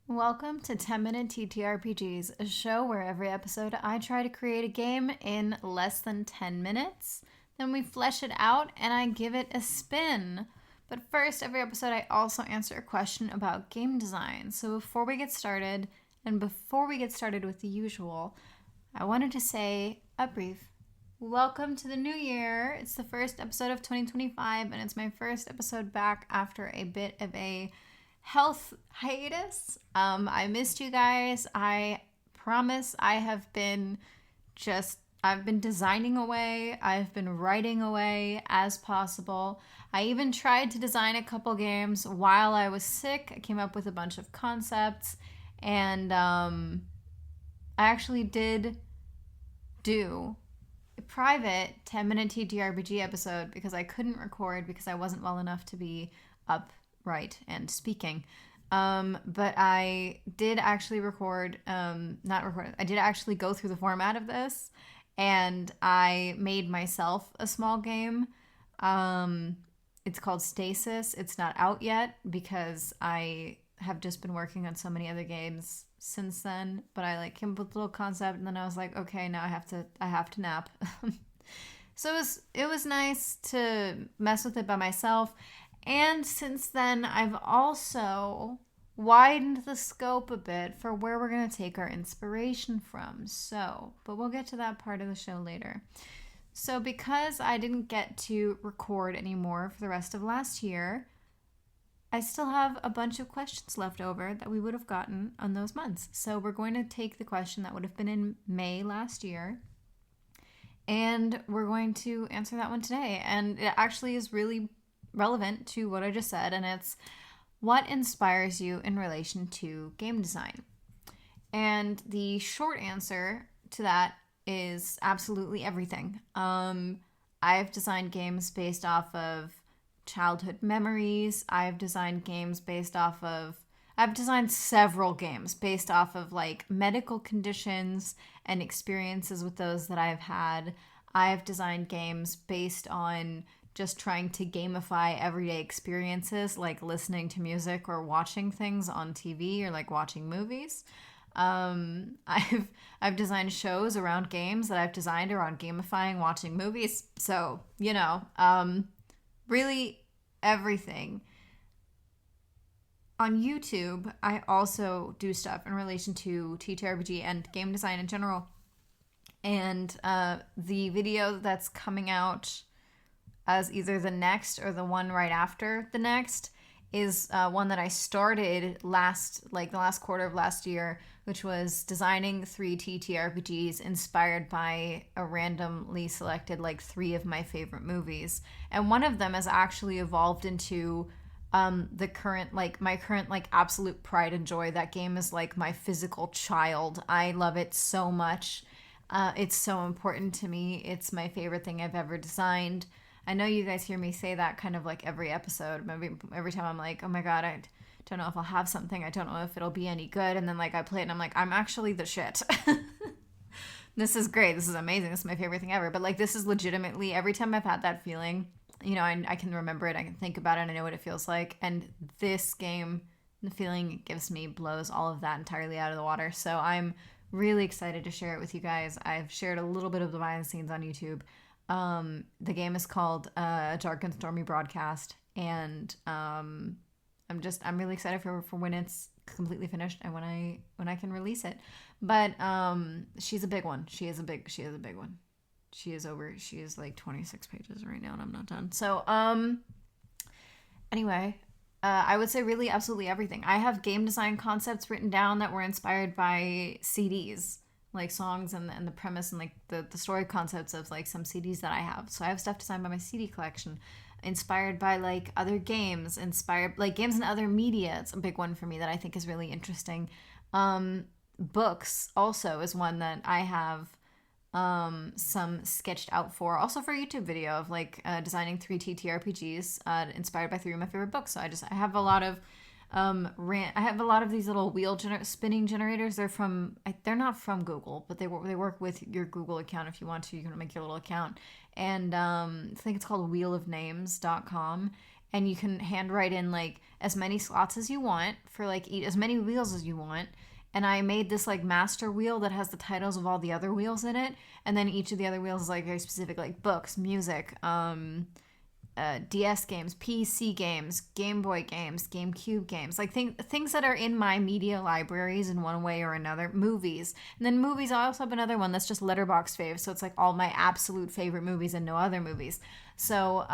Welcome to 10-Minute TTRPGs, a show where every episode I try to create a game in less than 10 minutes. Then we flesh it out and I give it a spin. But first, every episode I also answer a question about game design. So before we get started, and before we get started with the usual, I wanted to say a brief welcome to the new year. It's the first episode of 2025 and it's my first episode back after a bit of a health hiatus. I missed you guys. I promise I've been designing away. I've been writing away as possible. I even tried to design a couple games while I was sick. I came up with a bunch of concepts and I actually did do a private 10-minute TTRPG episode because I couldn't record because I wasn't well enough to be upright and speaking. But I did actually I did actually go through the format of this and I made myself a small game. It's called Stasis. It's not out yet because I have just been working on so many other games since then, but I came up with a little concept and then I was like, okay, now I have to nap. So it was nice to mess with it by myself. And since then, I've also widened the scope a bit for where we're going to take our inspiration from. But we'll get to that part of the show later. So because I didn't get to record anymore for the rest of last year, I still have a bunch of questions left over that we would have gotten on those months. So we're going to take the question that would have been in May last year, and we're going to answer that one today. And it actually is really relevant to what I just said, and it's what inspires you in relation to game design? And the short answer to that is absolutely everything. I've designed games based off of childhood memories. I've designed several games based off of medical conditions and experiences with those that I've had. I've designed games based on just trying to gamify everyday experiences, like listening to music or watching things on TV or watching movies. I've designed shows around games that I've designed around gamifying watching movies. So, really everything. On YouTube, I also do stuff in relation to TTRPG and game design in general. And the video that's coming out as either the next or the one right after the next is one that I started the last quarter of last year, which was designing 3 TTRPGs inspired by a randomly selected 3 of my favorite movies. And one of them has actually evolved into my current absolute pride and joy. That game is my physical child. I love it so much. It's so important to me. It's my favorite thing I've ever designed. I know you guys hear me say that kind of every episode. Maybe every time I'm like, oh my god, I don't know if I'll have something. I don't know if it'll be any good. And then I play it and I'm like, I'm actually the shit. This is great. This is amazing. This is my favorite thing ever. But this is legitimately, every time I've had that feeling, I can remember it. I can think about it. I know what it feels like. And this game, the feeling it gives me blows all of that entirely out of the water. So I'm really excited to share it with you guys. I've shared a little bit of the behind the scenes on YouTube. The game is called Dark and Stormy Broadcast, and I'm really excited for when it's completely finished and when I can release it. But she's a big one. She is a big one. She is 26 pages right now, and I'm not done. So anyway, I would say really absolutely everything. I have game design concepts written down that were inspired by CDs. Songs and the premise and the story concepts of some CDs that I have. So I have stuff designed by my CD collection, inspired by other games, inspired games and other media. It's a big one for me that I think is really interesting. Books also is one that I have some sketched out for, also for a YouTube video of designing 3 TTRPGs inspired by 3 of my favorite books. So I have a lot of I have a lot of these little wheel spinning generators. They're not from Google, but they work with your Google account. If you want to, you can make your little account. And I think it's called wheelofnames.com. and you can handwrite in like as many slots as you want for like eat as many wheels as you want. And I made this like master wheel that has the titles of all the other wheels in it, and then each of the other wheels is like very specific, like books, music, DS games, PC games, Game Boy games, GameCube games, like things that are in my media libraries in one way or another. Movies, and then movies. I also have another one that's just Letterboxd faves, so it's like all my absolute favorite movies and no other movies. So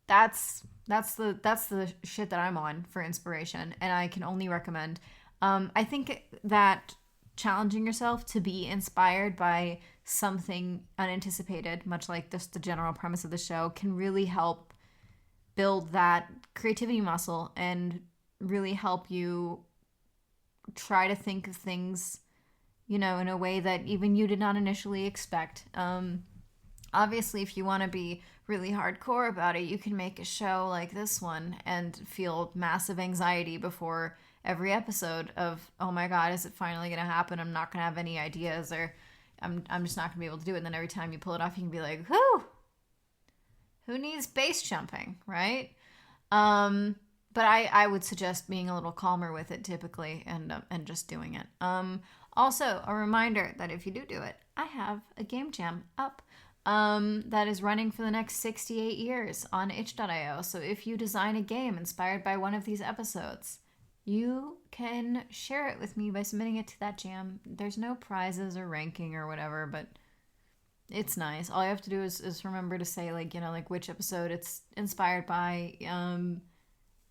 that's the shit that I'm on for inspiration, and I can only recommend. I think that challenging yourself to be inspired by something unanticipated, much like just the general premise of the show, can really help build that creativity muscle and really help you try to think of things, in a way that even you did not initially expect. Obviously, if you want to be really hardcore about it, you can make a show like this one and feel massive anxiety before every episode of, oh my god, is it finally going to happen? I'm not going to have any ideas, or I'm just not going to be able to do it. And then every time you pull it off, you can be like, who needs base jumping, right? But I would suggest being a little calmer with it typically, and just doing it. Also, a reminder that if you do it, I have a game jam up that is running for the next 68 years on itch.io. So if you design a game inspired by one of these episodes, you can share it with me by submitting it to that jam. There's no prizes or ranking or whatever, but it's nice. All you have to do is remember to say, like, like which episode it's inspired by, and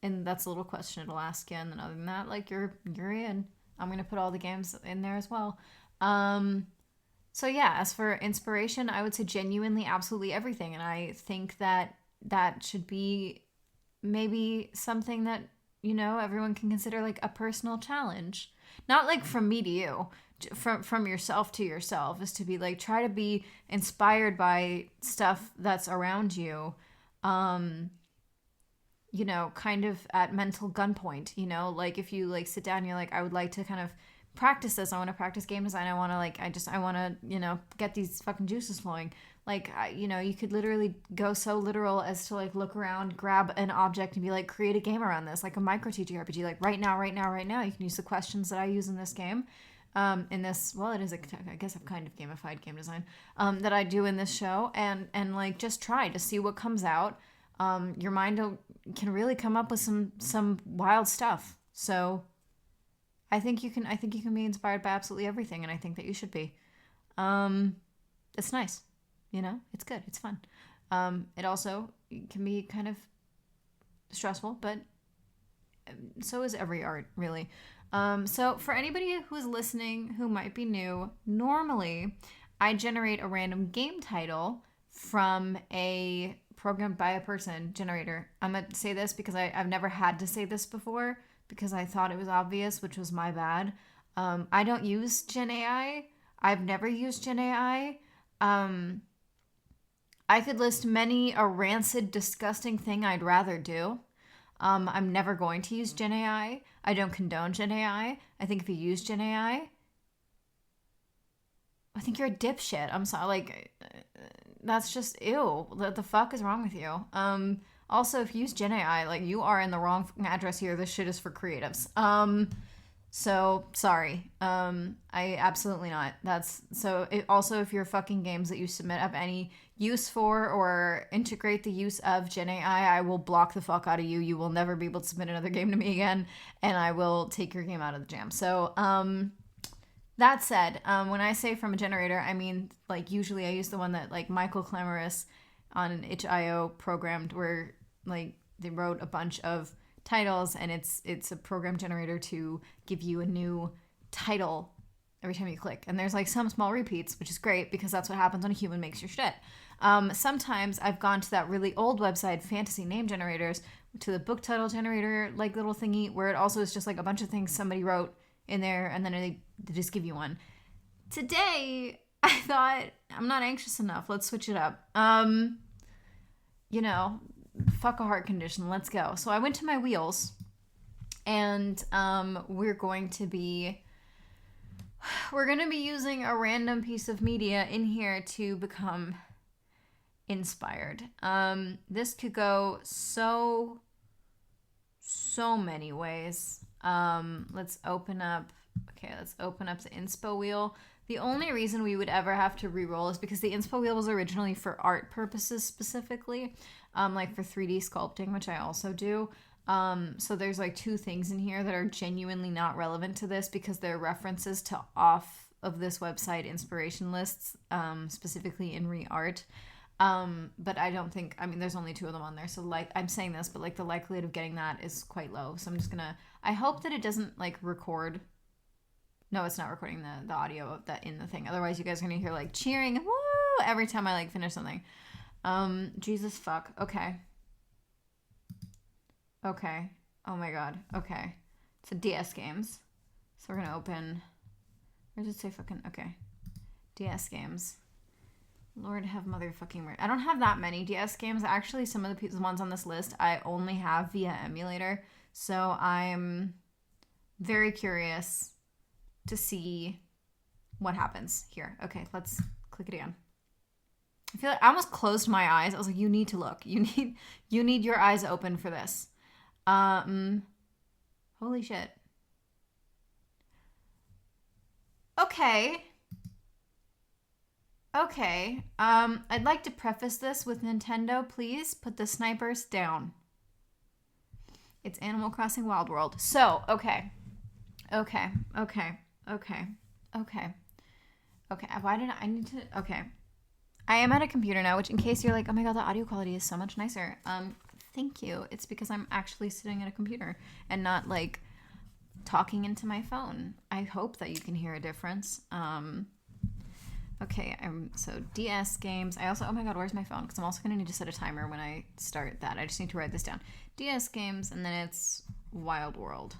that's a little question it'll ask you. And then other than that, like, you're in. I'm going to put all the games in there as well. So yeah, as for inspiration, I would say genuinely absolutely everything. And I think that should be maybe something that, everyone can consider like a personal challenge. Not like from me to you, from yourself to yourself, is to be like, try to be inspired by stuff that's around you, kind of at mental gunpoint, like if you like sit down and you're like, I would like to kind of practice this. I want to practice game design. I want to I want to, get these fucking juices flowing. Like, you could literally go so literal as to like look around, grab an object and be like, create a game around this, like a micro TTRPG, like right now. You can use the questions that I use in this game. It is I guess a kind of gamified game design, that I do in this show, and like just try to see what comes out. Your mind can really come up with some wild stuff. So I think you can be inspired by absolutely everything, and I think that you should be. It's nice, it's good, it's fun. It also can be kind of stressful, but so is every art, really. So for anybody who is listening who might be new, normally I generate a random game title from a programmed by a person generator. I'm going to say this because I've never had to say this before, because I thought it was obvious, which was my bad. I don't use Gen AI. I've never used Gen AI. I could list many a rancid, disgusting thing I'd rather do. I'm never going to use Gen AI. I don't condone Gen AI. I think if you use Gen AI, I think you're a dipshit. I'm sorry. Like, that's just ew. What the fuck is wrong with you? Also, if you use Gen AI, like, you are in the wrong address here. This shit is for creatives. So sorry. I absolutely not. Also, if your fucking games that you submit have any use for or integrate the use of Gen AI, I will block the fuck out of you. You will never be able to submit another game to me again, and I will take your game out of the jam. So, that said, when I say from a generator, I mean, like, usually I use the one that, like, Michael Clamoris on an itch.io programmed, where, like, they wrote a bunch of titles, and it's a program generator to give you a new title every time you click. And there's, like, some small repeats, which is great, because that's what happens when a human makes your shit. Sometimes I've gone to that really old website, Fantasy Name Generators, to the book title generator, like, little thingy, where it also is just, like, a bunch of things somebody wrote in there, and then they just give you one. Today, I thought, I'm not anxious enough. Let's switch it up. Fuck a heart condition. Let's go. So I went to my wheels, and we're going to be using a random piece of media in here to become inspired. This could go so many ways. Let's open up the inspo wheel. The only reason we would ever have to re-roll is because the inspo wheel was originally for art purposes specifically, like for 3D sculpting, which I also do. So there's like two things in here that are genuinely not relevant to this because they're references to off of this website inspiration lists, specifically in re-art. But I don't think, I mean, there's only two of them on there. So like, I'm saying this, but like the likelihood of getting that is quite low. So I'm just gonna, I hope that it doesn't like record. No, it's not recording the audio of that in the thing. Otherwise you guys are gonna hear like cheering, woo, every time I like finish something. Jesus fuck. Okay. Okay. Oh my God. Okay. It's a DS games. So we're gonna open, where does it say fucking, okay. DS games. Lord have motherfucking mercy. I don't have that many DS games. Actually, some of the ones on this list I only have via emulator. So I'm very curious to see what happens here. Okay, let's click it again. I feel like I almost closed my eyes. I was like, you need to look. You need your eyes open for this. Holy shit. Okay. I'd like to preface this with Nintendo, please put the snipers down. It's Animal Crossing Wild World. So, okay. Why did I need to, okay. I am at a computer now, which in case you're like, oh my God, the audio quality is so much nicer. Thank you. It's because I'm actually sitting at a computer and not like talking into my phone. I hope that you can hear a difference. Okay, so DS games. I also, oh my God, where's my phone? Because I'm also going to need to set a timer when I start that. I just need to write this down. DS games, and then it's Wild World.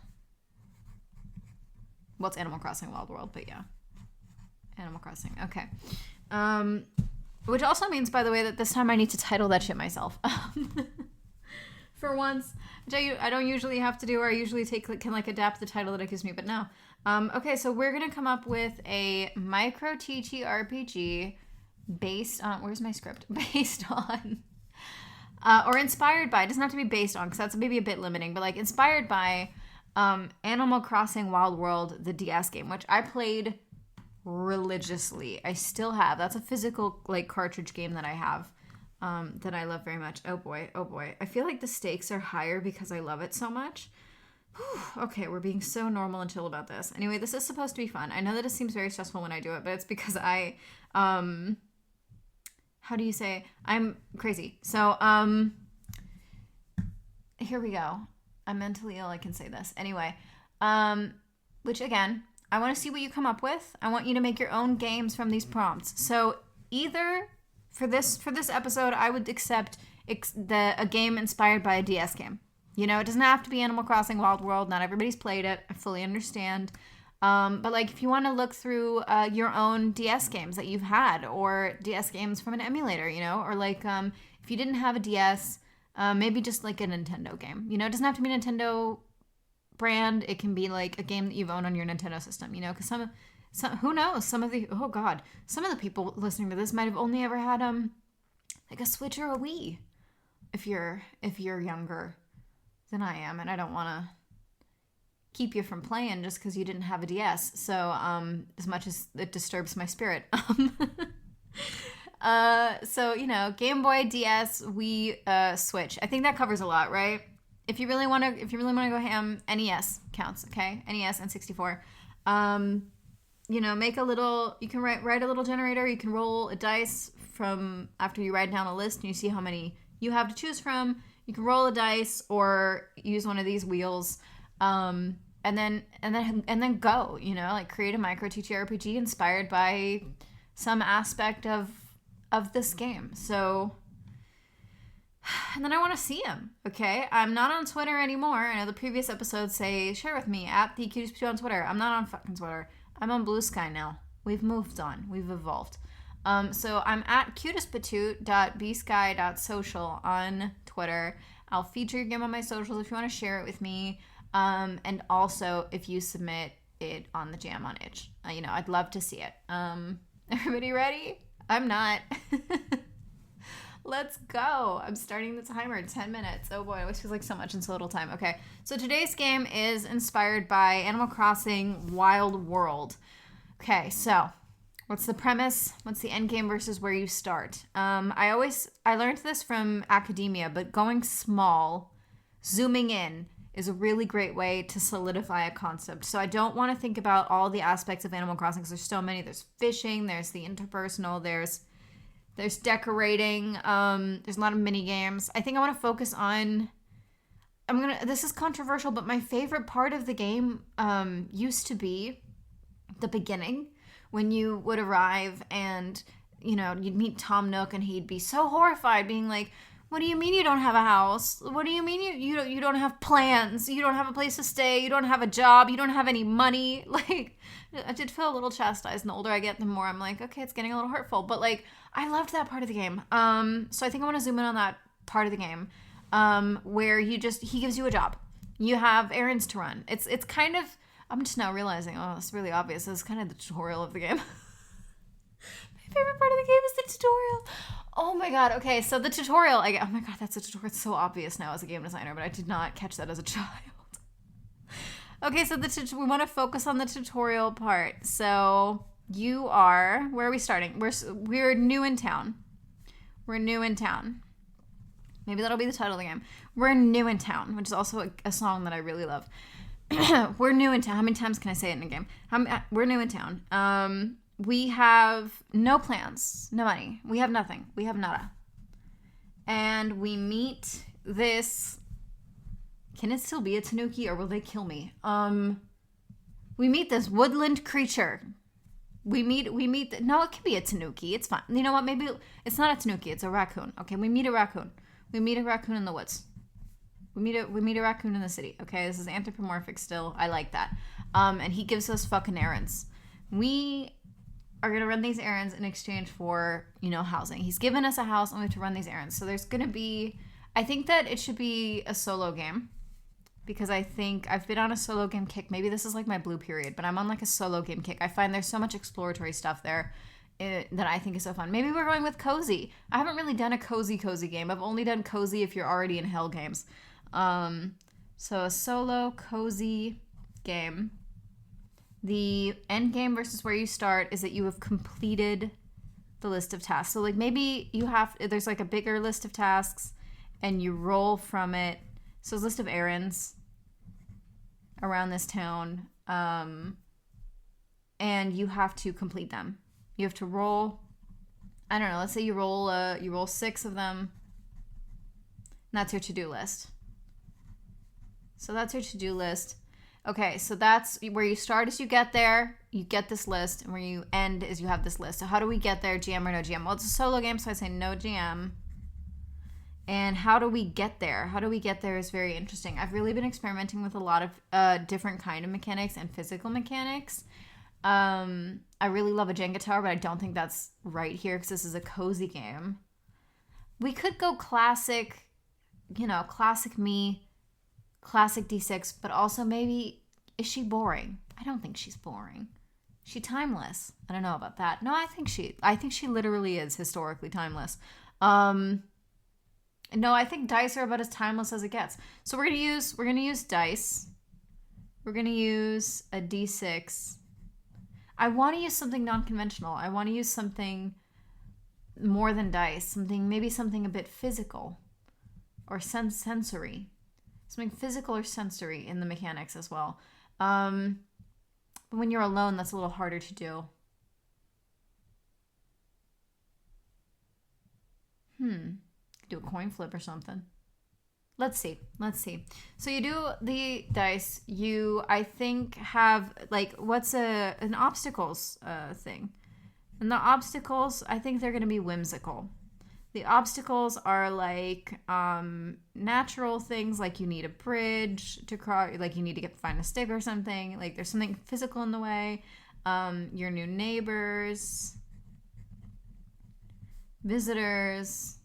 Well, it's Animal Crossing Wild World, but yeah. Animal Crossing, okay. Which also means, by the way, that this time I need to title that shit myself. For once, which I don't usually have to do, or I usually can like adapt the title that it gives me, but no. Okay, so we're going to come up with a micro TTRPG based on, where's my script? Based on, or inspired by, it doesn't have to be based on, because that's maybe a bit limiting, but like inspired by Animal Crossing Wild World, the DS game, which I played religiously. I still have. That's a physical like cartridge game that I have. That I love very much. Oh boy. I feel like the stakes are higher because I love it so much. Whew. Okay, we're being so normal and chill about this. Anyway, this is supposed to be fun. I know that it seems very stressful when I do it, but it's because I, how do you say? I'm crazy. So, here we go. I'm mentally ill, I can say this. Anyway, which again, I want to see what you come up with. I want you to make your own games from these prompts. So either for this episode, I would accept a game inspired by a DS game. You know, it doesn't have to be Animal Crossing Wild World. Not everybody's played it. I fully understand. But like, if you want to look through your own DS games that you've had, or DS games from an emulator, you know, or like if you didn't have a DS, maybe just like a Nintendo game. You know, it doesn't have to be a Nintendo brand. It can be like a game that you've owned on your Nintendo system. You know, because some who knows? Some of the people listening to this might have only ever had like a Switch or a Wii. If you're younger than I am, and I don't want to keep you from playing just because you didn't have a DS. So as much as it disturbs my spirit. So you know, Game Boy, DS, Wii, Switch. I think that covers a lot, right? If you really want to go ham, NES counts. Okay, NES and 64. You know, you can write a little generator. You can roll a dice from after you write down a list and you see how many you have to choose from. You can roll a dice or use one of these wheels, and then go. You know, like create a micro TTRPG inspired by some aspect of this game. So, and then I want to see him. Okay, I'm not on Twitter anymore. I know the previous episodes say share with me at the cutest on Twitter. I'm not on fucking Twitter. I'm on bluesky now. We've moved on. We've evolved. So I'm at cutestpatoot.bsky.social on Twitter. I'll feature your game on my socials if you want to share it with me. And also if you submit it on the jam on itch. You know, I'd love to see it. Everybody ready? I'm not. Let's go. I'm starting the timer in 10 minutes. Oh boy, it always feels like so much in so little time. Okay, so today's game is inspired by Animal Crossing Wild World. Okay, so what's the premise? What's the end game versus where you start? I learned this from academia, but going small, zooming in, is a really great way to solidify a concept. So I don't want to think about all the aspects of Animal Crossing because there's so many. There's fishing, there's the interpersonal, there's decorating, there's a lot of mini games. I think I want to focus on this is controversial, but my favorite part of the game used to be the beginning when you would arrive and you'd meet Tom Nook and he'd be so horrified, being like, what do you mean you don't have a house? What do you mean you don't have plans? You don't have a place to stay? You don't have a job? You don't have any money? Like, I did feel a little chastised, and the older I get, the more I'm like, okay, it's getting a little hurtful. But like, I loved that part of the game. So I think I want to zoom in on that part of the game, where he gives you a job. You have errands to run. It's kind of, I'm just now realizing, oh, it's really obvious. It's kind of the tutorial of the game. My favorite part of the game is the tutorial. Oh my god, okay, so the tutorial, oh my god, that's a tutorial. It's so obvious now as a game designer, but I did not catch that as a child. Okay, so we want to focus on the tutorial part. So where are we starting? We're new in town. We're new in town. Maybe that'll be the title of the game. We're new in town, which is also a song that I really love. We're new in town. How many times can I say it in a game? We're new in town. We have no plans, no money. We have nothing. We have nada. And we meet this... Can it still be a tanuki or will they kill me? We meet this woodland creature. No, it can be a tanuki. It's fine. You know what? Maybe it's not a tanuki. It's a raccoon. Okay, we meet a raccoon. We meet a raccoon in the woods. We meet a raccoon in the city. Okay, this is anthropomorphic still. I like that. And he gives us fucking errands. We are going to run these errands in exchange for, housing. He's given us a house and we have to run these errands. So there's going to be, I think that it should be a solo game because I think I've been on a solo game kick. Maybe this is like my blue period, but I'm on like a solo game kick. I find there's so much exploratory stuff there that I think is so fun. Maybe we're going with cozy. I haven't really done a cozy game. I've only done cozy if you're already in hell games. So a solo cozy game. The end game versus where you start is that you have completed the list of tasks. So like maybe there's like a bigger list of tasks and you roll from it. So it's a list of errands around this town. And you have to complete them. You have to roll, I don't know, let's say you roll 6 of them. And that's your to-do list. So that's your to-do list. Okay, so that's where you start is you get there, you get this list, and where you end is you have this list. So how do we get there, GM or no GM? Well, it's a solo game, so I say no GM. And how do we get there? How do we get there is very interesting. I've really been experimenting with a lot of different kind of mechanics and physical mechanics. I really love a Jenga tower, but I don't think that's right here because this is a cozy game. We could go classic, classic me, classic D6, but also maybe, is she boring? I don't think she's boring. Is she timeless? I don't know about that. No, I think she literally is historically timeless. No, I think dice are about as timeless as it gets. So we're gonna use dice. We're gonna use a D6. I want to use something non-conventional. I want to use something more than dice. Maybe something a bit physical or sensory. Something physical or sensory in the mechanics as well. But when you're alone, that's a little harder to do. Do a coin flip or something. Let's see. So you do the dice. You, I think, have, like, what's an obstacles thing? And the obstacles, I think they're going to be whimsical. The obstacles are like natural things, like you need a bridge to cross, like you need to find a stick or something. Like there's something physical in the way. Your new neighbors, visitors.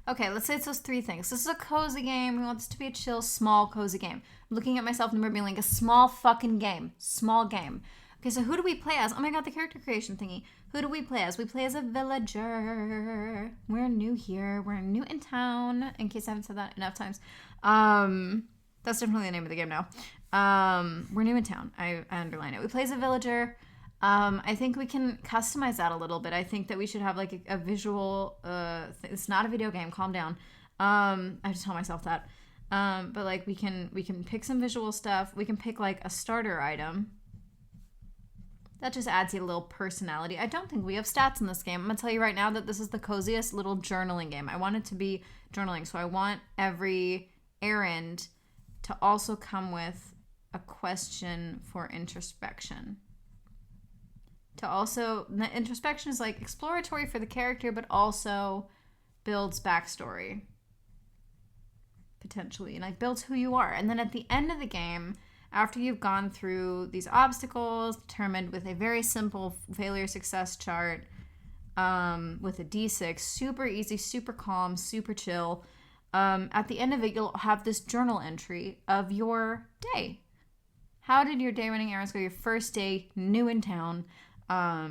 Okay, let's say it's those 3 things. This is a cozy game. We want this to be a chill, small, cozy game. I'm looking at myself in the mirror being like, a small fucking game. Small game. Okay, so who do we play as? Oh my god, the character creation thingy. Who do we play as? We play as a villager. We're new here. We're new in town, in case I haven't said that enough times. That's definitely the name of the game now. We're new in town. I underline it. We play as a villager. I think we can customize that a little bit. I think that we should have like a visual, it's not a video game, calm down. I have to tell myself that. But like we can pick some visual stuff. We can pick like a starter item. That just adds you a little personality. I don't think we have stats in this game. I'm going to tell you right now that this is the coziest little journaling game. I want it to be journaling. So I want every errand to also come with a question for introspection. The introspection is like exploratory for the character, but also builds backstory. Potentially. And like builds who you are. And then at the end of the game, after you've gone through these obstacles, determined with a very simple failure success chart, with a D6, super easy, super calm, super chill. At the end of it, you'll have this journal entry of your day. How did your day running errands go? Your first day, new in town. I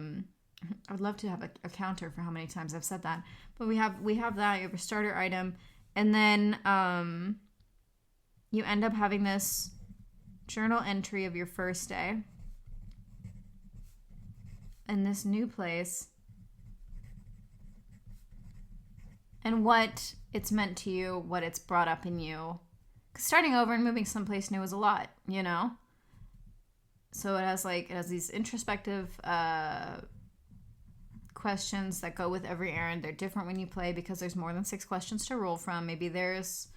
would love to have a counter for how many times I've said that. But we have that. You have a starter item. And then you end up having this journal entry of your first day in this new place and what it's meant to you, what it's brought up in you. 'Cause starting over and moving someplace new is a lot, you know? So it has these introspective questions that go with every errand. They're different when you play because there's more than 6 questions to roll from. Maybe there's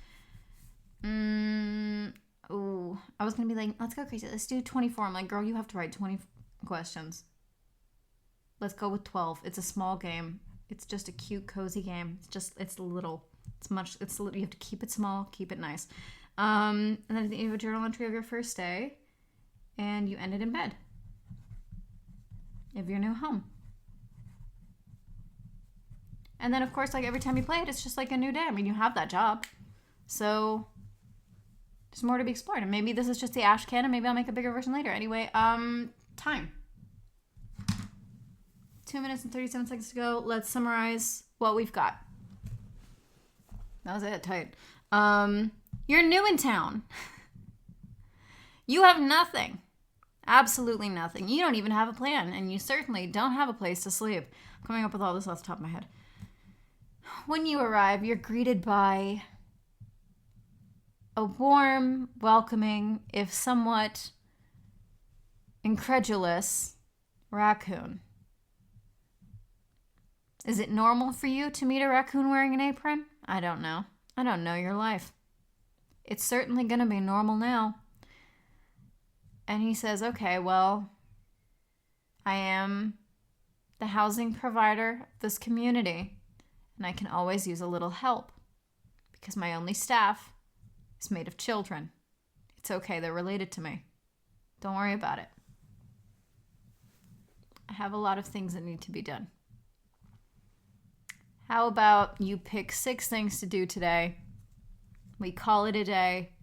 I was gonna be like, let's go crazy. Let's do 24. I'm like, girl, you have to write 20 questions. Let's go with 12. It's a small game. It's just a cute, cozy game. It's little. You have to keep it small, keep it nice. And then you have a journal entry of your first day, and you end it in bed of your new home. And then, of course, like every time you play it, it's just like a new day. I mean, you have that job, so there's more to be explored. And maybe this is just the ash can, and maybe I'll make a bigger version later. Anyway, time. 2 minutes and 37 seconds to go. Let's summarize what we've got. That was it. Tight. You're new in town. You have nothing. Absolutely nothing. You don't even have a plan, and you certainly don't have a place to sleep. I'm coming up with all this off the top of my head. When you arrive, you're greeted by a warm, welcoming, if somewhat incredulous, raccoon. Is it normal for you to meet a raccoon wearing an apron? I don't know. I don't know your life. It's certainly going to be normal now. And he says, okay, well, I am the housing provider of this community, and I can always use a little help because my only staff is made of children. It's okay, they're related to me. Don't worry about it. I have a lot of things that need to be done. How about you pick 6 things to do today? We call it a day.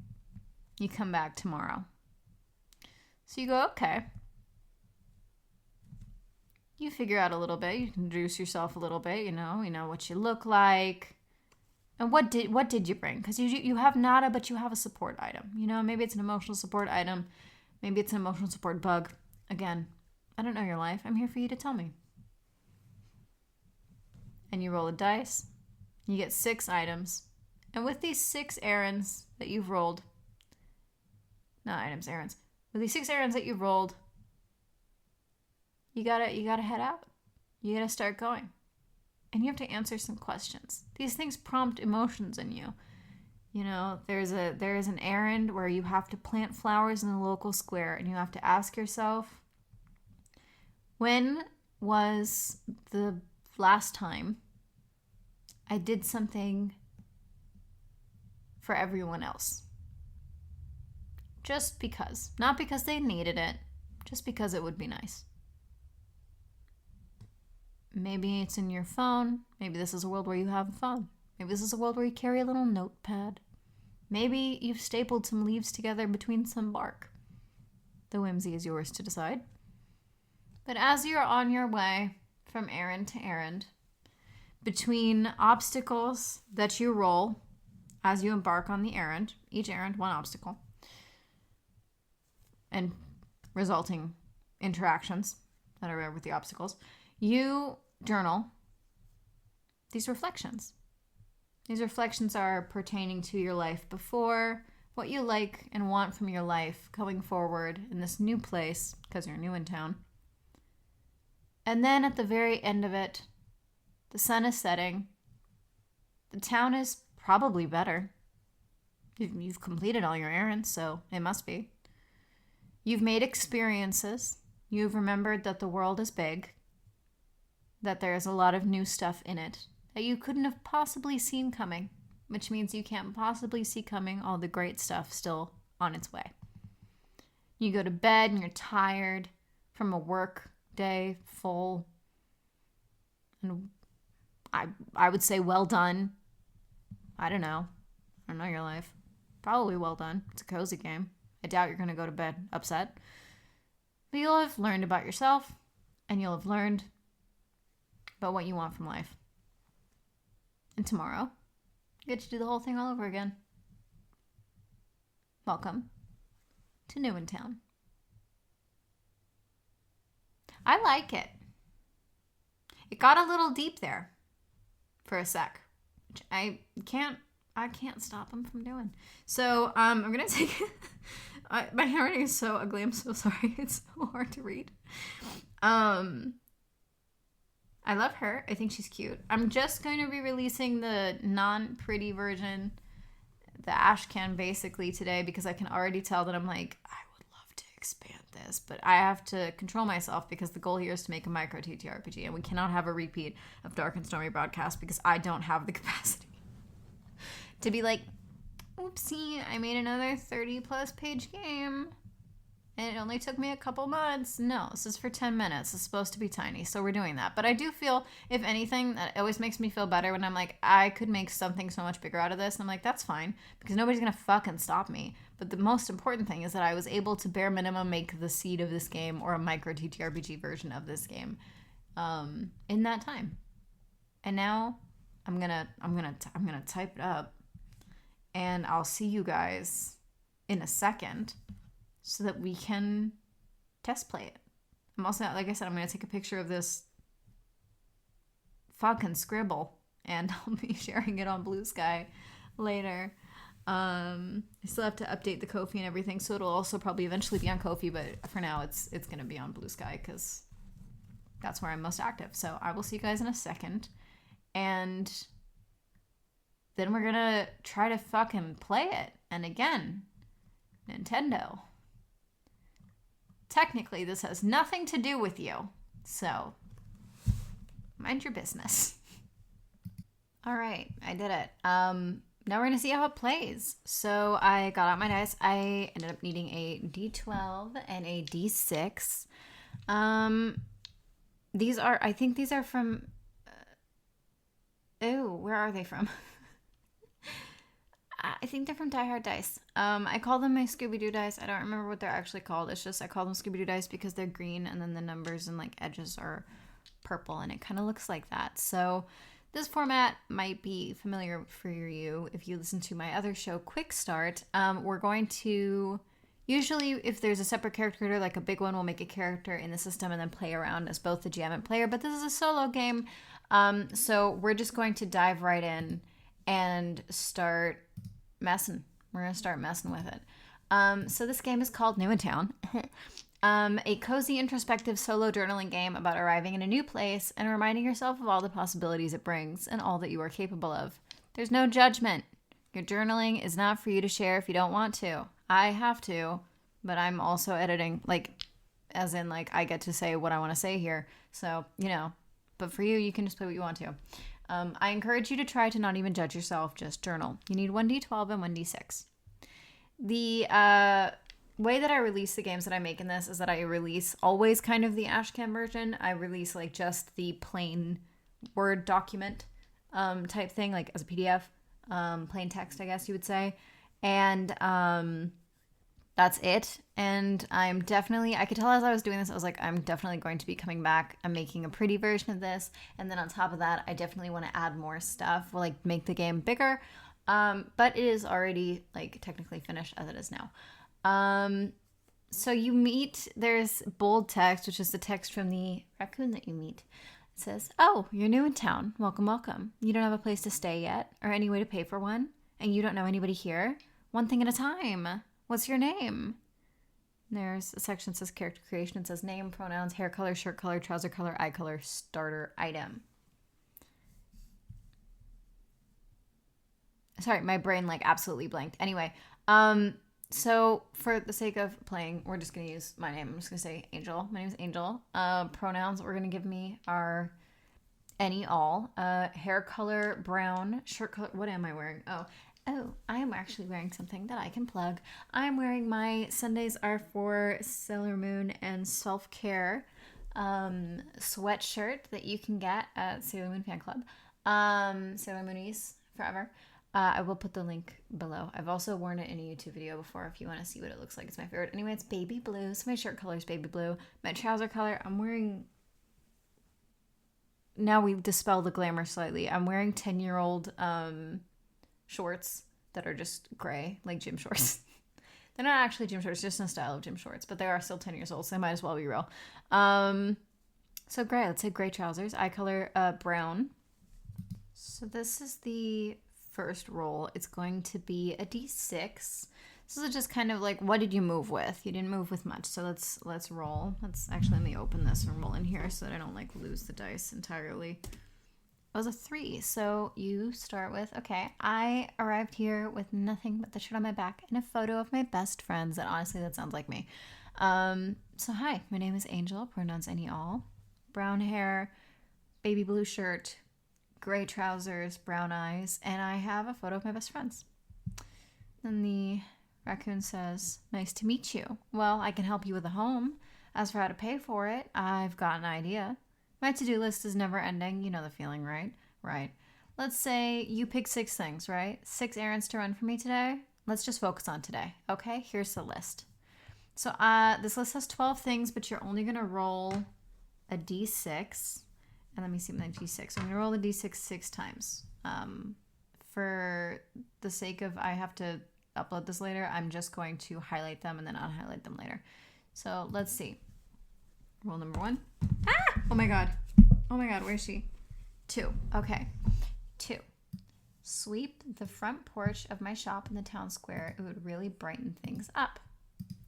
You come back tomorrow. So you go, okay. You figure out a little bit. You introduce yourself a little bit. You know what you look like. And what did you bring? Because you have nada, but you have a support item. Maybe it's an emotional support item. Maybe it's an emotional support bug. Again, I don't know your life. I'm here for you to tell me. And you roll a dice. You get 6 items. And with these 6 errands that you've rolled, not items, errands. With these 6 errands that you've rolled, you gotta head out. You gotta start going. And you have to answer some questions. These things prompt emotions in you. There is an errand where you have to plant flowers in the local square, and you have to ask yourself, when was the last time I did something for everyone else? Just because. Not because they needed it, just because it would be nice. Maybe it's in your phone. Maybe this is a world where you have a phone. Maybe this is a world where you carry a little notepad. Maybe you've stapled some leaves together between some bark. The whimsy is yours to decide. But as you're on your way from errand to errand, between obstacles that you roll as you embark on the errand, each errand, one obstacle, and resulting interactions that are with the obstacles, you journal these reflections. These reflections are pertaining to your life before, what you like and want from your life going forward in this new place, because you're new in town. And then at the very end of it, the sun is setting. The town is probably better. You've completed all your errands, so it must be. You've made experiences. You've remembered that the world is big, that there's a lot of new stuff in it that you couldn't have possibly seen coming, which means you can't possibly see coming all the great stuff still on its way. You go to bed and you're tired from a work day full, and I would say well done. I don't know your life. Probably well done. It's a cozy game. I doubt you're going to go to bed upset. But you'll have learned about yourself, and you'll have learned about what you want from life. And tomorrow, you get to do the whole thing all over again. Welcome to New in Town. I like it. It got a little deep there for a sec, which I can't stop him from doing. So I'm gonna take my handwriting is so ugly. I'm so sorry. It's so hard to read. I love her. I think she's cute. I'm just going to be releasing the non-pretty version, the ashcan, basically today, because I can already tell that I'm like, I would love to expand this, but I have to control myself because the goal here is to make a micro TTRPG, and we cannot have a repeat of Dark and Stormy Broadcast because I don't have the capacity to be like, oopsie, I made another 30 plus page game and it only took me a couple months. No, this is for 10 minutes. It's supposed to be tiny, so we're doing that. But I do feel, if anything, that always makes me feel better when I'm like, I could make something so much bigger out of this. And I'm like, that's fine, because nobody's going to fucking stop me. But the most important thing is that I was able to bare minimum make the seed of this game, or a micro TTRPG version of this game, in that time. And now I'm gonna type it up, and I'll see you guys in a second so that we can test play it. I'm also, like I said, I'm going to take a picture of this fucking scribble, and I'll be sharing it on bluesky later. I still have to update the Ko-fi and everything, so it'll also probably eventually be on Ko-fi, but for now it's going to be on bluesky because that's where I'm most active. So I will see you guys in a second, and then we're going to try to fucking play it. And again, Nintendo. Technically, this has nothing to do with you, so mind your business. All right, I did it. Now we're gonna see how it plays. So I got out my dice. I ended up needing a D12 and a D6. I think these are from. Where are they from? I think they're from Die Hard Dice. I call them my Scooby-Doo dice. I don't remember what they're actually called. It's just I call them Scooby-Doo dice because they're green and then the numbers and like edges are purple and it kind of looks like that. So this format might be familiar for you if you listen to my other show, Quick Start. We're going to, usually if there's a separate character creator, like a big one, we'll make a character in the system and then play around as both the GM and player. But this is a solo game. So we're just going to dive right in and start messing. We're going to start messing with it. So this game is called New in Town. A cozy, introspective solo journaling game about arriving in a new place and reminding yourself of all the possibilities it brings and all that you are capable of. There's no judgment. Your journaling is not for you to share if you don't want to. I have to, but I'm also editing, as in, I get to say what I want to say here. So, but for you, you can just play what you want to. I encourage you to try to not even judge yourself, just journal. You need 1d12 and 1d6. The way that I release the games that I make in this is that I release always kind of the ashcan version. I release just the plain Word document type thing, as a PDF, plain text, I guess you would say. And that's it. And I could tell as I was doing this, I was like, I'm definitely going to be coming back. I'm making a pretty version of this. And then on top of that, I definitely want to add more stuff. We'll like make the game bigger. But it is already like technically finished as it is now. So there's bold text, which is the text from the raccoon that you meet. It says, "Oh, you're new in town. Welcome, welcome. You don't have a place to stay yet or any way to pay for one, and you don't know anybody here? One thing at a time. What's your name?" There's a section that says character creation. It says name, pronouns, hair color, shirt color, trouser color, eye color, starter item. Sorry, my brain like absolutely blanked. Anyway, so for the sake of playing, we're just going to use my name. I'm just going to say Angel. My name is Angel. Pronouns we're going to give me are any, all. Hair color, brown. Shirt color, what am I wearing? Oh, I am actually wearing something that I can plug. I'm wearing my Sundays are for Sailor Moon and self-care sweatshirt that you can get at Sailor Moon Fan Club. Sailor Moonies forever. I will put the link below. I've also worn it in a YouTube video before if you want to see what it looks like. It's my favorite. Anyway, it's baby blue. So my shirt color is baby blue. My trouser color, I'm wearing... Now we've dispelled the glamour slightly. I'm wearing 10-year-old shorts that are just gray, like gym shorts. They're not actually gym shorts, just in style of gym shorts, but they are still 10 years old, so they might as well be real. So gray, let's say gray trousers. Eye color, brown. So this is the first roll. It's going to be a d6. This is just kind of like, what did you move with? You didn't move with much, so let's roll. Let me open this and roll in here so that I don't like lose the dice entirely. It was a 3, so you start with, okay, I arrived here with nothing but the shirt on my back and a photo of my best friends, and honestly, that sounds like me. So hi, my name is Angel, pronouns any, all. Brown hair, baby blue shirt, gray trousers, brown eyes, and I have a photo of my best friends. Then the raccoon says, "Nice to meet you. Well, I can help you with a home. As for how to pay for it, I've got an idea. My to-do list is never ending. You know the feeling, right? Right. Let's say you pick 6 things, right? 6 errands to run for me today. Let's just focus on today. Okay, here's the list. So this list has 12 things, but you're only going to roll a d6. And let me see my d6. So I'm going to roll the d6 6 times. For the sake of I have to upload this later, I'm just going to highlight them and then unhighlight them later. So let's see. Roll number 1. Ah! Oh my god. Oh my god, where's she? 2. Okay. 2. Sweep the front porch of my shop in the town square. It would really brighten things up.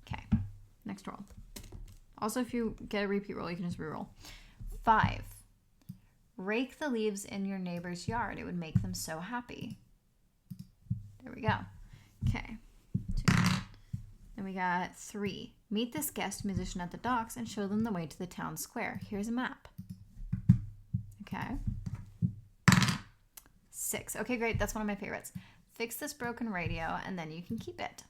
Okay. Next roll. Also, if you get a repeat roll, you can just reroll. 5. Rake the leaves in your neighbor's yard. It would make them so happy. There we go. Okay. 2. Then we got 3. Meet this guest musician at the docks and show them the way to the town square. Here's a map. Okay. 6. Okay, great. That's one of my favorites. Fix this broken radio and then you can keep it.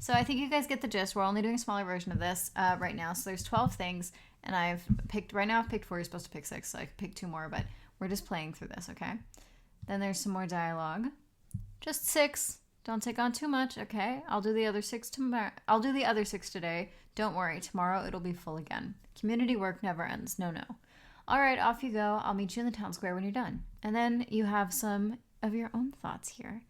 So I think you guys get the gist. We're only doing a smaller version of this right now. So there's 12 things. And I've picked 4. You're supposed to pick 6, so I could pick 2 more, but we're just playing through this, okay? Then there's some more dialogue. Just 6. Don't take on too much, okay? I'll do the other 6 tomorrow. I'll do the other 6 today. Don't worry, tomorrow it'll be full again. Community work never ends. No. All right, off you go. I'll meet you in the town square when you're done. And then you have some of your own thoughts here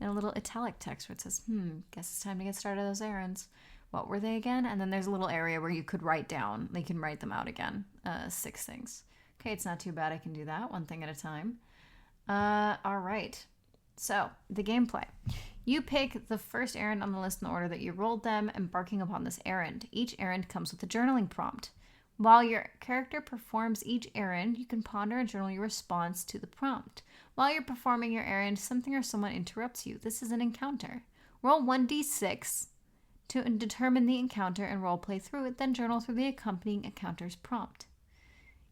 in a little italic text where it says, guess it's time to get started on those errands. What were they again? And then there's a little area where you could write down. You can write them out again. 6 things. Okay, it's not too bad. I can do that. One thing at a time. All right. So, the gameplay. You pick the first errand on the list in the order that you rolled them, embarking upon this errand. Each errand comes with a journaling prompt. While your character performs each errand, you can ponder and journal your response to the prompt. While you're performing your errand, something or someone interrupts you. This is an encounter. Roll 1d6 to determine the encounter and roleplay through it, then journal through the accompanying encounter's prompt.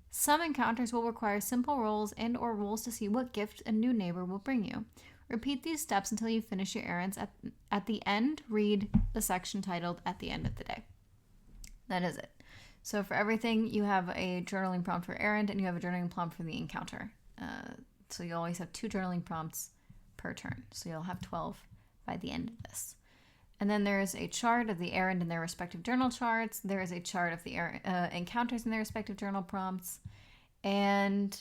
Some encounters will require simple rolls and or rolls to see what gift a new neighbor will bring you. Repeat these steps until you finish your errands. At the end, read the section titled At the End of the Day. That is it. So for everything, you have a journaling prompt for errand and you have a journaling prompt for the encounter. So you always have 2 journaling prompts per turn. So you'll have 12 by the end of this. And then there is a chart of the errand in their respective journal charts. There is a chart of the encounters in their respective journal prompts. And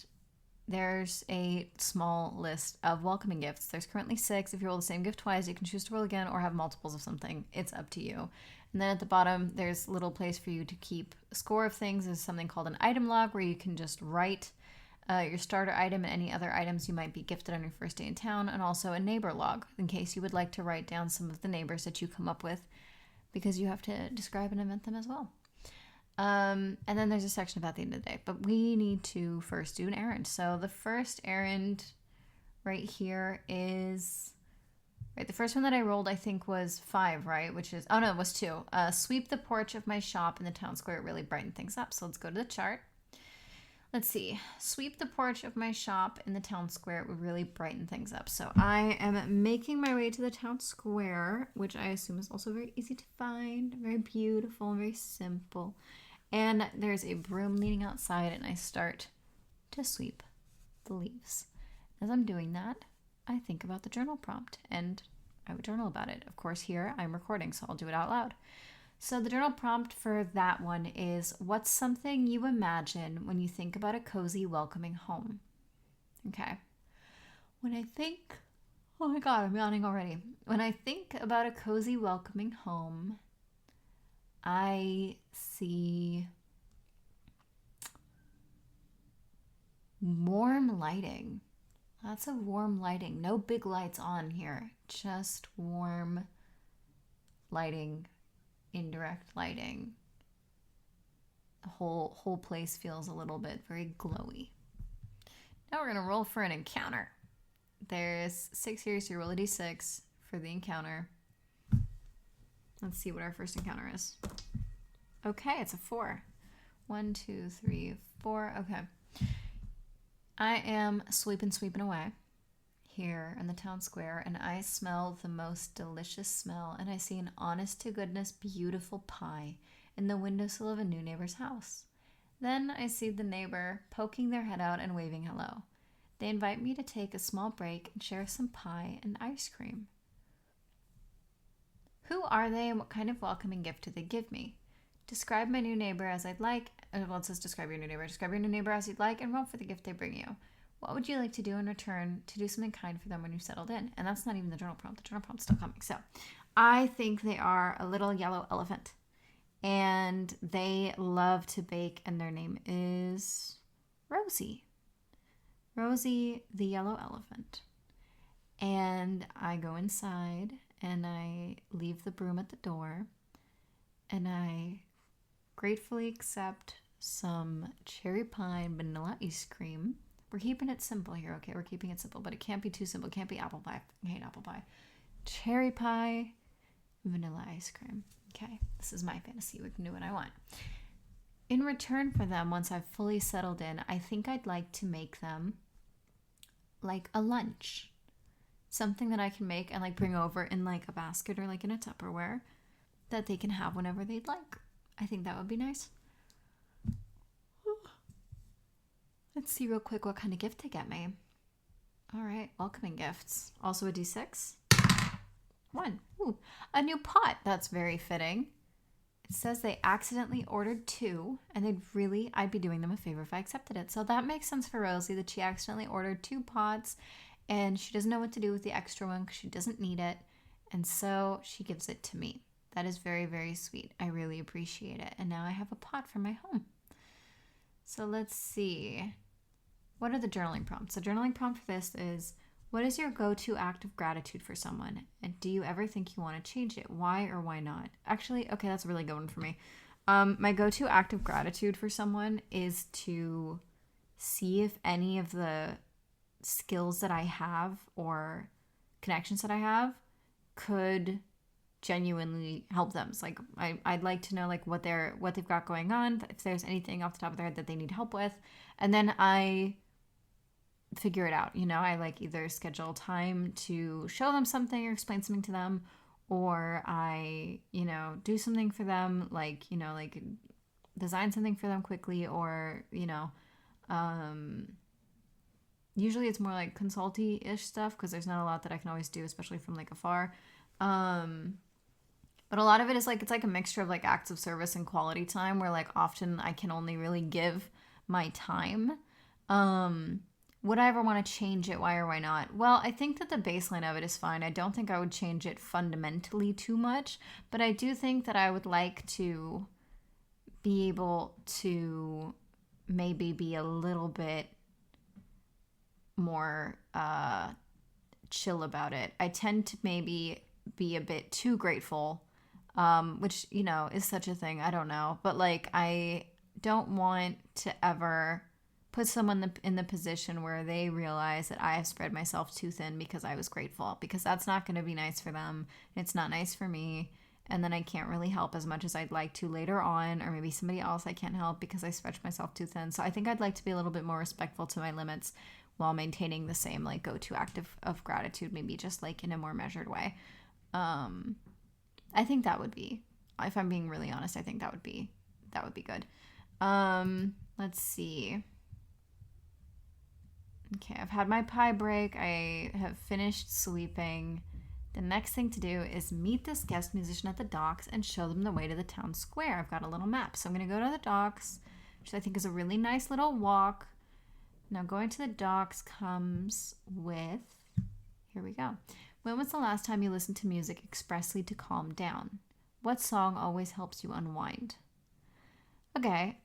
there's a small list of welcoming gifts. There's currently 6. If you roll the same gift twice, you can choose to roll again or have multiples of something. It's up to you. And then at the bottom, there's a little place for you to keep a score of things. There's something called an item log where you can just write your starter item and any other items you might be gifted on your first day in town, and also a neighbor log in case you would like to write down some of the neighbors that you come up with, because you have to describe and invent them as well. And then there's a section about the end of the day, but we need to first do an errand. So the first errand right here is, right, the first one that I rolled I think was 5, right? Which is, oh no, it was 2. Sweep the porch of my shop in the town square. It really brightened things up. So let's go to the chart. Let's see. Sweep the porch of my shop in the town square. It would really brighten things up. So I am making my way to the town square, which I assume is also very easy to find. Very beautiful, very simple. And there's a broom leaning outside, and I start to sweep the leaves. As I'm doing that, I think about the journal prompt, and I would journal about it. Of course, here I'm recording, so I'll do it out loud. So the journal prompt for that one is, what's something you imagine when you think about a cozy, welcoming home? Okay. When I think, oh my God, I'm yawning already. When I think about a cozy, welcoming home, I see warm lighting. Lots of warm lighting. No big lights on here. Just warm lighting. Indirect lighting. The whole place feels a little bit very glowy. Now we're going to roll for an encounter. There's 6 here, so you roll a d6 for the encounter. Let's see what our first encounter is. Okay, it's a 4. 1, 2, 3, 4. Okay. I am sweeping away here in the town square, and I smell the most delicious smell, and I see an honest-to-goodness beautiful pie in the windowsill of a new neighbor's house. Then I see the neighbor poking their head out and waving hello. They invite me to take a small break and share some pie and ice cream. Who are they, and what kind of welcoming gift do they give me? Describe my new neighbor as I'd like. Well, it says describe your new neighbor. Describe your new neighbor as you'd like, and roll for the gift they bring you. What would you like to do in return to do something kind for them when you've settled in? And that's not even the journal prompt. The journal prompt's still coming. So I think they are a little yellow elephant. And they love to bake, and their name is Rosie. Rosie, the yellow elephant. And I go inside, and I leave the broom at the door, and I gratefully accept some cherry pie and vanilla ice cream. We're keeping it simple here, okay? We're keeping it simple, but it can't be too simple. It can't be apple pie. I hate apple pie. Cherry pie, vanilla ice cream. Okay, this is my fantasy. We can do what I want. In return for them, once I've fully settled in, I think I'd like to make them like a lunch. Something that I can make and like bring over in like a basket or like in a Tupperware that they can have whenever they'd like. I think that would be nice. Let's see real quick what kind of gift they get me. All right, welcoming gifts. Also a d6. 1. Ooh, a new pot. That's very fitting. It says they accidentally ordered 2, and I'd be doing them a favor if I accepted it. So that makes sense for Rosie, that she accidentally ordered 2 pots, and she doesn't know what to do with the extra one because she doesn't need it, and so she gives it to me. That is very, very sweet. I really appreciate it. And now I have a pot for my home. So let's see. What are the journaling prompts? The journaling prompt for this is, what is your go-to act of gratitude for someone? And do you ever think you want to change it? Why or why not? Actually, okay, that's a really good one for me. My go-to act of gratitude for someone is to see if any of the skills that I have or connections that I have could genuinely help them. It's like I'd like to know like what they've got going on, if there's anything off the top of their head that they need help with, and then I figure it out. I like either schedule time to show them something or explain something to them, or I do something for them, like design something for them quickly, or usually it's more like consulty-ish stuff because there's not a lot that I can always do, especially from like afar. But a lot of it is like, it's like a mixture of like acts of service and quality time, where like often I can only really give my time. Um, would I ever want to change it? Why or why not? Well, I think that the baseline of it is fine. I don't think I would change it fundamentally too much, but I do think that I would like to be able to maybe be a little bit more chill about it. I tend to maybe be a bit too grateful, which, you know, is such a thing. I don't know. But like, I don't want to ever put someone in the position where they realize that I have spread myself too thin because I was grateful, because that's not going to be nice for them. It's not nice for me. And then I can't really help as much as I'd like to later on, or maybe somebody else I can't help because I stretched myself too thin. So I think I'd like to be a little bit more respectful to my limits while maintaining the same like go-to act of gratitude, maybe just like in a more measured way. I think that would be, if I'm being really honest, I think that would be good. Let's see. Okay, I've had my pie break. I have finished sleeping. The next thing to do is meet this guest musician at the docks and show them the way to the town square. I've got a little map. So I'm going to go to the docks, which I think is a really nice little walk. Now, going to the docks comes with, here we go. When was the last time you listened to music expressly to calm down? What song always helps you unwind? Okay.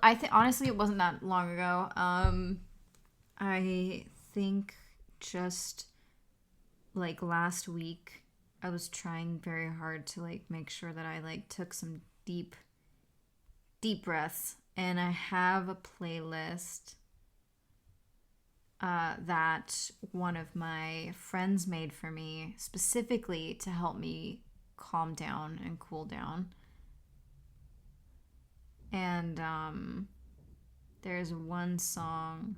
I think honestly, it wasn't that long ago. I think just like last week, I was trying very hard to like make sure that I like took some deep breaths, and I have a playlist that one of my friends made for me specifically to help me calm down and cool down. And there's one song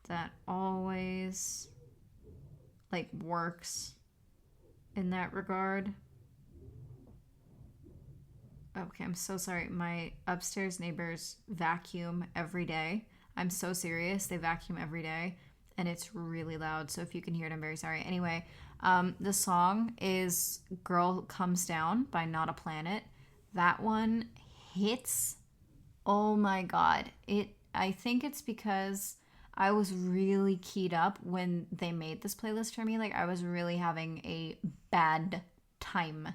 that always like works in that regard. Okay, I'm so sorry. My upstairs neighbors vacuum every day. I'm so serious. They vacuum every day, and it's really loud. So if you can hear it, I'm very sorry. Anyway, the song is Girl Comes Down by Not a Planet. That one hits. Oh my God. I think it's because I was really keyed up when they made this playlist for me. Like, I was really having a bad time.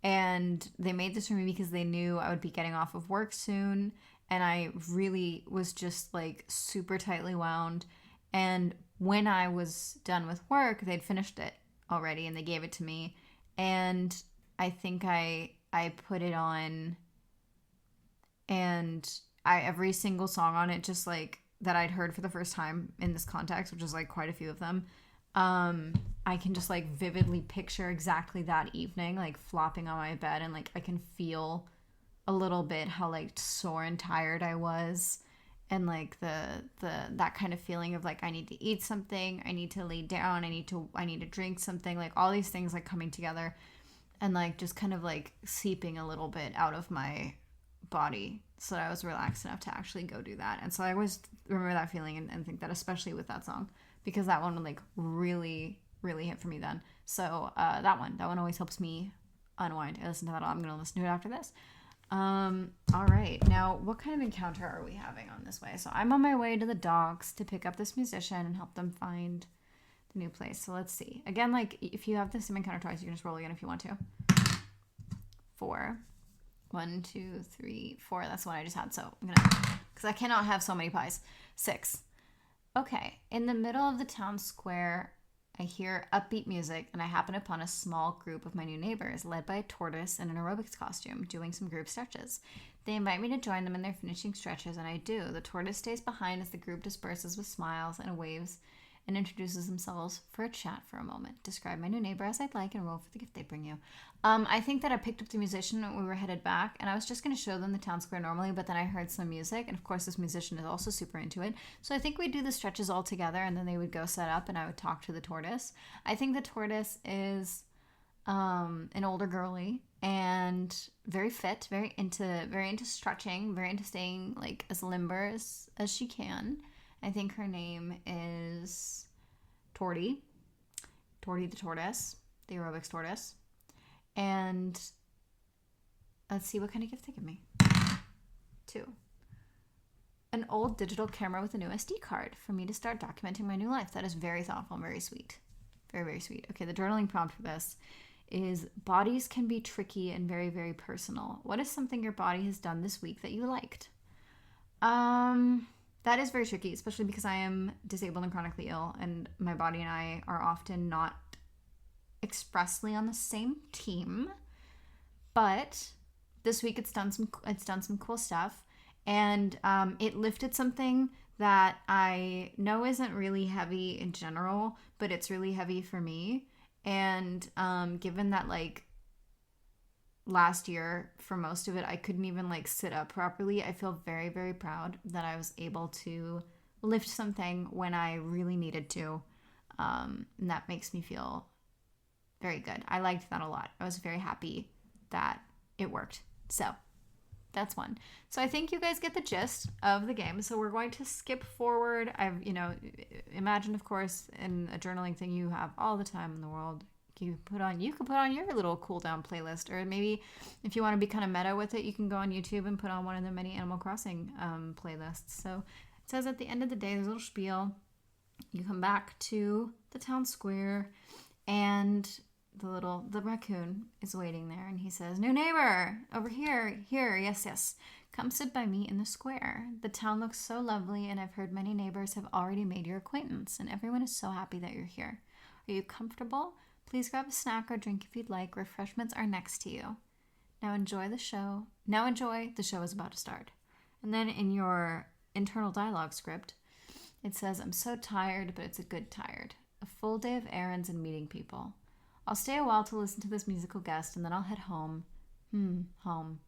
And they made this for me because they knew I would be getting off of work soon. And I really was just like super tightly wound. And when I was done with work, they'd finished it already and they gave it to me. And I think I put it on, and every single song on it, just like that I'd heard for the first time in this context, which is like quite a few of them, I can just like vividly picture exactly that evening, like flopping on my bed, and like I can feel a little bit how like sore and tired I was, and like the that kind of feeling of like I need to eat something, I need to lay down, I need to drink something, like all these things like coming together and like just kind of like seeping a little bit out of my body so that I was relaxed enough to actually go do that. And so I always remember that feeling and think that, especially with that song, because that one like really hit for me then. So that one always helps me unwind. I listen to that. I'm gonna listen to it after this. All right, now what kind of encounter are we having on this way? So I'm on my way to the docks to pick up this musician and help them find the new place. So let's see. Again, like if you have the same encounter twice, you can just roll again if you want to. 4. 1, 2, 3, 4. That's the one I just had. So I'm gonna, because I cannot have so many pies. 6. Okay, in the middle of the town square, I hear upbeat music, and I happen upon a small group of my new neighbors, led by a tortoise in an aerobics costume, doing some group stretches. They invite me to join them in their finishing stretches, and I do. The tortoise stays behind as the group disperses with smiles and waves and introduces themselves for a chat for a moment. Describe my new neighbor as I'd like and roll for the gift they bring you. I think that I picked up the musician when we were headed back, and I was just going to show them the town square normally, but then I heard some music, and of course this musician is also super into it. So I think we'd do the stretches all together, and then they would go set up, and I would talk to the tortoise. I think the tortoise is an older girly and very fit, very into stretching, very into staying like as limber as she can. I think her name is Torty the tortoise, the aerobics tortoise. And let's see what kind of gift they give me. 2. An old digital camera with a new SD card for me to start documenting my new life. That is very thoughtful and very sweet. Very, very sweet. Okay, the journaling prompt for this is bodies can be tricky and very, very personal. What is something your body has done this week that you liked? That is very tricky, especially because I am disabled and chronically ill, and my body and I are often not expressly on the same team. But this week it's done some cool stuff, and it lifted something that I know isn't really heavy in general, but it's really heavy for me. And given that like last year for most of it I couldn't even like sit up properly, I feel very, very proud that I was able to lift something when I really needed to, and that makes me feel very good. I liked that a lot. I was very happy that it worked. So that's one. So I think you guys get the gist of the game. So we're going to skip forward. I've, imagined, of course, in a journaling thing, you have all the time in the world. You can put on your little cool down playlist, or maybe if you want to be kind of meta with it, you can go on YouTube and put on one of the many Animal Crossing playlists. So it says at the end of the day, there's a little spiel. You come back to the town square, and the raccoon is waiting there, and he says, "New neighbor, over here, yes. Come sit by me in the square. The town looks so lovely, and I've heard many neighbors have already made your acquaintance, and everyone is so happy that you're here. Are you comfortable? Please grab a snack or drink if you'd like. Refreshments are next to you. Now enjoy the show. The show is about to start." And then in your internal dialogue script, it says, "I'm so tired, but it's a good tired. A full day of errands and meeting people. I'll stay a while to listen to this musical guest, and then I'll head home. Home.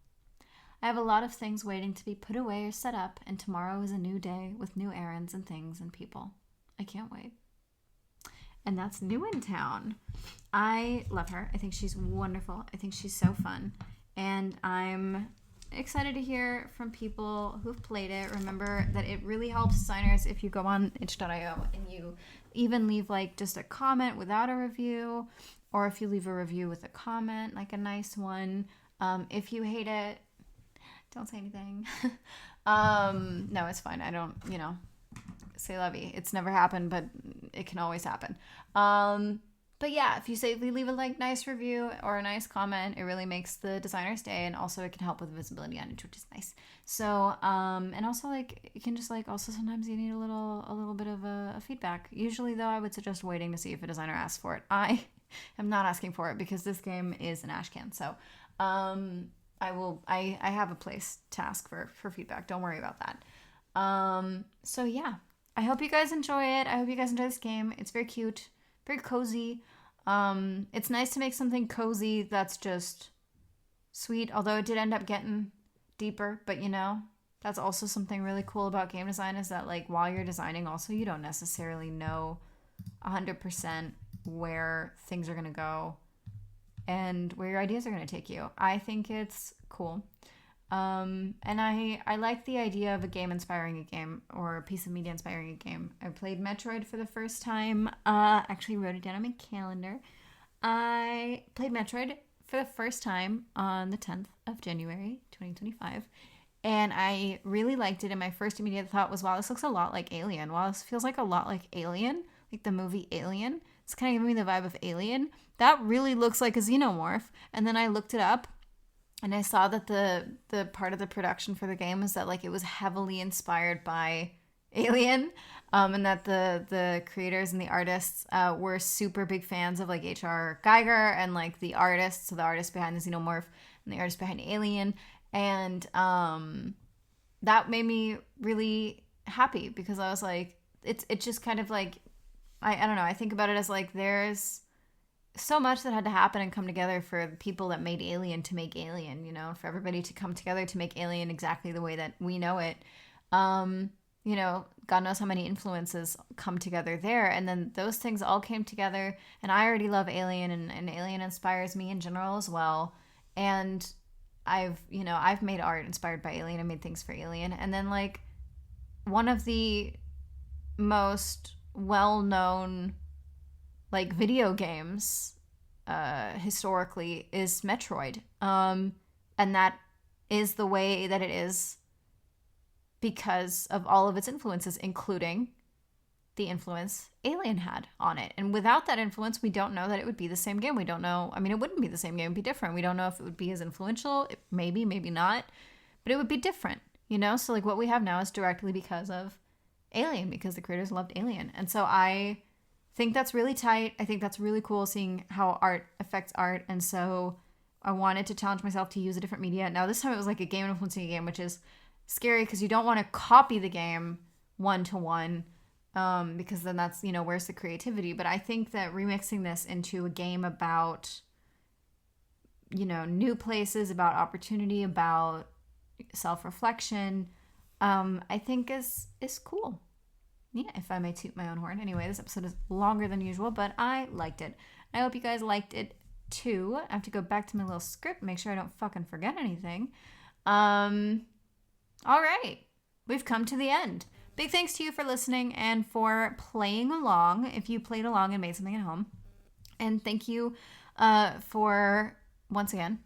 I have a lot of things waiting to be put away or set up, and tomorrow is a new day with new errands and things and people. I can't wait." And that's New in Town. I love her. I think she's wonderful. I think she's so fun. And I'm excited to hear from people who've played it. Remember that it really helps designers if you go on itch.io and you even leave like just a comment without a review, or if you leave a review with a comment, like a nice one. If you hate it, don't say anything. No, it's fine. I don't, say lovey. It's never happened, but it can always happen. But yeah, if you leave a like nice review or a nice comment, it really makes the designer's day, and also it can help with visibility on it, which is nice. So, and also like you can just like also sometimes you need a little bit of a feedback. Usually though, I would suggest waiting to see if a designer asks for it. I am not asking for it because this game is an ash can. So, I have a place to ask for feedback. Don't worry about that. So yeah, I hope you guys enjoy it. I hope you guys enjoy this game. It's very cute, very cozy. It's nice to make something cozy that's just sweet, although it did end up getting deeper, but that's also something really cool about game design, is that like while you're designing also you don't necessarily know 100% where things are going to go and where your ideas are going to take you. I think it's cool. And I like the idea of a game inspiring a game, or a piece of media inspiring a game. I played Metroid for the first time. Actually wrote it down on my calendar. I played Metroid for the first time on the 10th of January, 2025. And I really liked it. And my first immediate thought was, wow, this looks a lot like Alien. Wow, this feels like a lot like Alien, like the movie Alien. It's kind of giving me the vibe of Alien. That really looks like a xenomorph. And then I looked it up, and I saw that the part of the production for the game was that like it was heavily inspired by Alien, and that the creators and the artists were super big fans of like H.R. Geiger and like the artists, so the artist behind the Xenomorph and the artist behind Alien, and that made me really happy because I was like, it's just kind of like I don't know. I think about it as like there's so much that had to happen and come together for the people that made Alien to make Alien, for everybody to come together to make Alien exactly the way that we know it. God knows how many influences come together there. And then those things all came together, and I already love Alien, and Alien inspires me in general as well. And I've made art inspired by Alien. I made things for Alien. And then like one of the most well-known like video games historically is Metroid. And that is the way that it is because of all of its influences, including the influence Alien had on it. And without that influence, we don't know that it would be the same game. We don't know. I mean, it wouldn't be the same game. It would be different. We don't know if it would be as influential. Maybe, maybe not. But it would be different, you know? So, like, what we have now is directly because of Alien, because the creators loved Alien. And so I think that's really tight. I think that's really cool seeing how art affects art. And so I wanted to challenge myself to use a different media. Now, this time it was like a game influencing a game, which is scary because you don't want to copy the game one to one. Because then that's, you know, where's the creativity? But I think that remixing this into a game about, you know, new places, about opportunity, about self-reflection, I think is cool. Yeah, if I may toot my own horn. Anyway, this episode is longer than usual, but I liked it. I hope you guys liked it too. I have to go back to my little script, make sure I don't fucking forget anything. All right, we've come to the end. Big thanks to you for listening and for playing along, if you played along and made something at home. And thank you for, once again,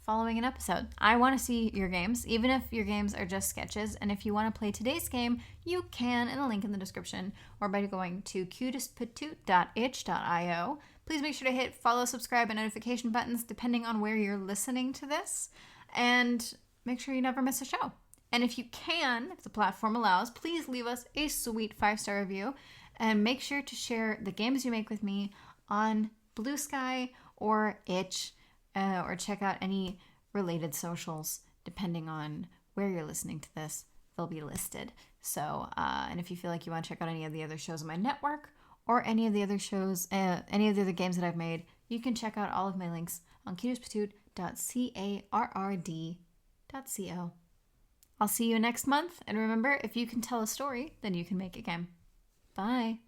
following an episode. I want to see your games, even if your games are just sketches. And if you want to play today's game, you can in the link in the description or by going to cutestpatoot.itch.io. Please make sure to hit follow, subscribe, and notification buttons depending on where you're listening to this. And make sure you never miss a show. And if you can, if the platform allows, please leave us a sweet 5-star review and make sure to share the games you make with me on Bluesky or Itch, or check out any related socials depending on where you're listening to this. They'll be listed. So, and if you feel like you want to check out any of the other shows on my network or any of the other shows, any of the other games that I've made, you can check out all of my links on cutestpatoot.carrd.co. I'll see you next month, and remember, if you can tell a story, then you can make a game. Bye.